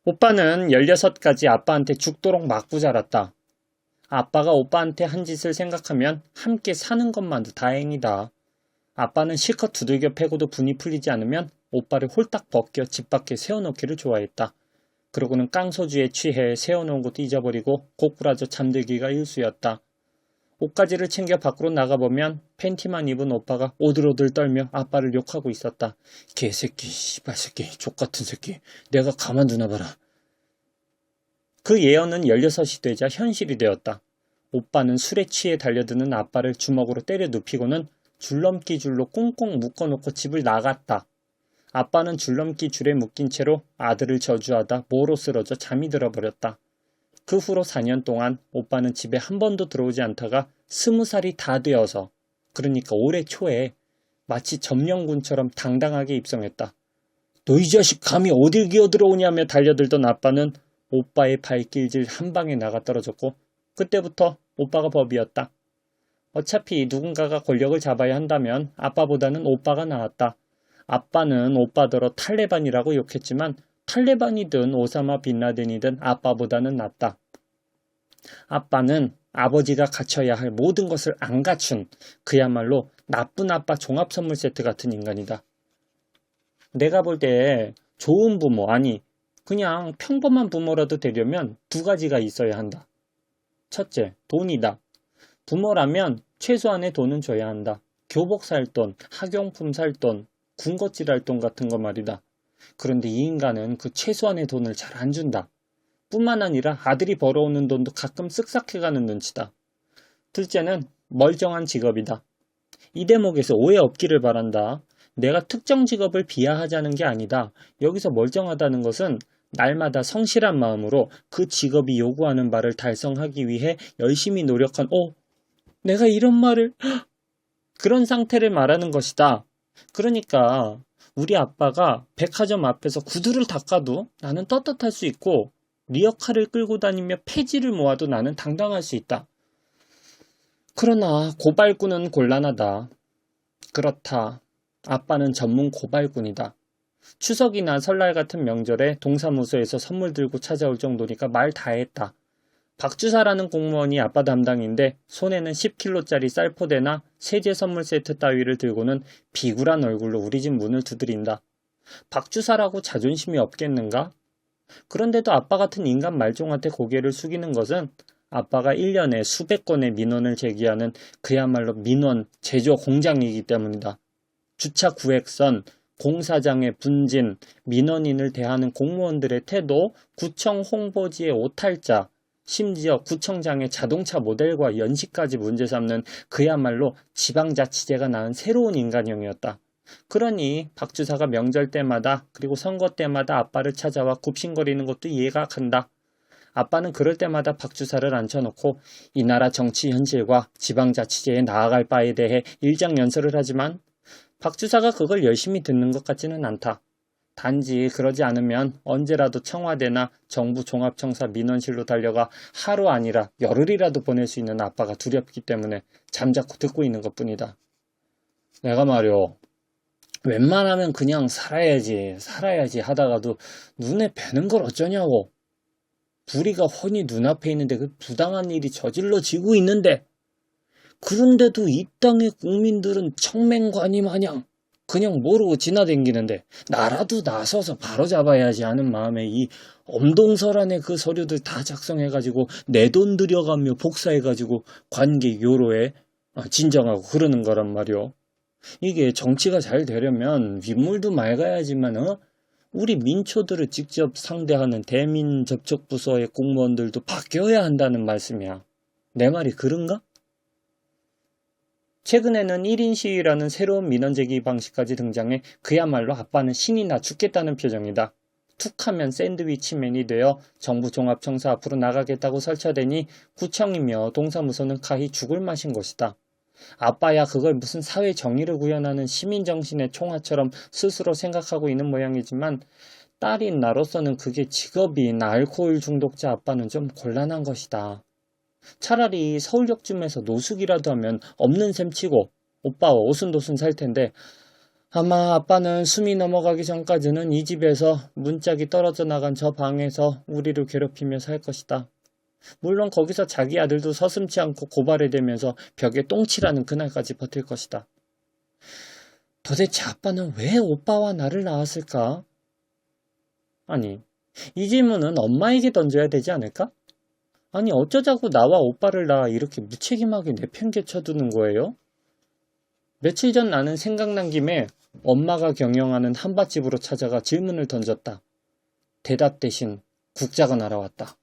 오빠는 16까지 아빠한테 죽도록 맞고 자랐다. 아빠가 오빠한테 한 짓을 생각하면 함께 사는 것만도 다행이다. 아빠는 실컷 두들겨 패고도 분이 풀리지 않으면 오빠를 홀딱 벗겨 집 밖에 세워놓기를 좋아했다. 그러고는 깡소주에 취해 세워놓은 것도 잊어버리고 고꾸라져 잠들기가 일쑤였다. 옷가지를 챙겨 밖으로 나가보면 팬티만 입은 오빠가 오들오들 떨며 아빠를 욕하고 있었다. 개새끼, 씨발새끼, 족같은 새끼, 내가 가만두나 봐라. 그 예언은 16이 되자 현실이 되었다. 오빠는 술에 취해 달려드는 아빠를 주먹으로 때려 눕히고는 줄넘기 줄로 꽁꽁 묶어놓고 집을 나갔다. 아빠는 줄넘기 줄에 묶인 채로 아들을 저주하다 모로 쓰러져 잠이 들어버렸다. 그 후로 4년 동안 오빠는 집에 한 번도 들어오지 않다가 20살이 다 되어서, 그러니까 올해 초에 마치 점령군처럼 당당하게 입성했다. 너 이 자식 감히 어딜 기어들어오냐며 달려들던 아빠는 오빠의 발길질 한 방에 나가 떨어졌고 그때부터 오빠가 법이었다. 어차피 누군가가 권력을 잡아야 한다면 아빠보다는 오빠가 나았다. 아빠는 오빠더러 탈레반이라고 욕했지만 탈레반이든 오사마 빈라덴이든 아빠보다는 낫다. 아빠는 아버지가 갖춰야 할 모든 것을 안 갖춘 그야말로 나쁜 아빠 종합선물 세트 같은 인간이다. 내가 볼 때 좋은 부모, 아니 그냥 평범한 부모라도 되려면 두 가지가 있어야 한다. 첫째, 돈이다. 부모라면 최소한의 돈은 줘야 한다. 교복 살 돈, 학용품 살 돈, 군것질 할 돈 같은 거 말이다. 그런데 이 인간은 그 최소한의 돈을 잘 안 준다. 뿐만 아니라 아들이 벌어오는 돈도 가끔 쓱싹해가는 눈치다. 둘째는 멀쩡한 직업이다. 이 대목에서 오해 없기를 바란다. 내가 특정 직업을 비하하자는 게 아니다. 여기서 멀쩡하다는 것은 날마다 성실한 마음으로 그 직업이 요구하는 바를 달성하기 위해 열심히 노력한 내가 이런 말을 그런 상태를 말하는 것이다. 그러니까 우리 아빠가 백화점 앞에서 구두를 닦아도 나는 떳떳할 수 있고 리어카를 끌고 다니며 폐지를 모아도 나는 당당할 수 있다. 그러나 고발꾼은 곤란하다. 그렇다. 아빠는 전문 고발꾼이다. 추석이나 설날 같은 명절에 동사무소에서 선물 들고 찾아올 정도니까 말 다 했다. 박주사라는 공무원이 아빠 담당인데 손에는 10kg짜리 쌀포대나 세제 선물 세트 따위를 들고는 비굴한 얼굴로 우리 집 문을 두드린다. 박주사라고 자존심이 없겠는가? 그런데도 아빠 같은 인간 말종한테 고개를 숙이는 것은 아빠가 1년에 수백 건의 민원을 제기하는 그야말로 민원 제조 공장이기 때문이다. 주차 구획선, 공사장의 분진, 민원인을 대하는 공무원들의 태도, 구청 홍보지의 오탈자, 심지어 구청장의 자동차 모델과 연식까지 문제 삼는 그야말로 지방자치제가 낳은 새로운 인간형이었다. 그러니 박주사가 명절 때마다 그리고 선거 때마다 아빠를 찾아와 굽신거리는 것도 이해가 간다. 아빠는 그럴 때마다 박주사를 앉혀놓고 이 나라 정치 현실과 지방자치제에 나아갈 바에 대해 일장연설을 하지만 박주사가 그걸 열심히 듣는 것 같지는 않다. 단지 그러지 않으면 언제라도 청와대나 정부 종합청사 민원실로 달려가 하루 아니라 열흘이라도 보낼 수 있는 아빠가 두렵기 때문에 잠자코 듣고 있는 것뿐이다. 내가 말이오, 웬만하면 그냥 살아야지 하다가도 눈에 뵈는 걸 어쩌냐고. 불의가 훤히 눈앞에 있는데 그 부당한 일이 저질러지고 있는데 그런데도 이 땅의 국민들은 청맹관이 마냥 그냥 모르고 지나다니는데 나라도 나서서 바로잡아야지 하는 마음에 이 엄동설안의 그 서류들 다 작성해가지고 내 돈 들여가며 복사해가지고 관객 요로에 진정하고 그러는 거란 말이오. 이게 정치가 잘 되려면 윗물도 맑아야지만 우리 민초들을 직접 상대하는 대민접촉부서의 공무원들도 바뀌어야 한다는 말씀이야. 내 말이 그런가? 최근에는 1인 시위라는 새로운 민원 제기 방식까지 등장해 그야말로 아빠는 신이 나 죽겠다는 표정이다. 툭하면 샌드위치맨이 되어 정부 종합청사 앞으로 나가겠다고 설쳐대니 구청이며 동사무소는 가히 죽을 맛인 것이다. 아빠야 그걸 무슨 사회 정의를 구현하는 시민정신의 총화처럼 스스로 생각하고 있는 모양이지만 딸인 나로서는 그게 직업인 알코올 중독자 아빠는 좀 곤란한 것이다. 차라리 서울역쯤에서 노숙이라도 하면 없는 셈 치고 오빠와 오순도순 살 텐데 아마 아빠는 숨이 넘어가기 전까지는 이 집에서 문짝이 떨어져 나간 저 방에서 우리를 괴롭히며 살 것이다. 물론 거기서 자기 아들도 서슴지 않고 고발해 대면서 벽에 똥칠하는 그날까지 버틸 것이다. 도대체 아빠는 왜 오빠와 나를 낳았을까? 아니, 이 질문은 엄마에게 던져야 되지 않을까? 아니, 어쩌자고 나와 오빠를 낳아 이렇게 무책임하게 내팽개쳐두는 거예요? 며칠 전 나는 생각난 김에 엄마가 경영하는 한밭집으로 찾아가 질문을 던졌다. 대답 대신 국자가 날아왔다.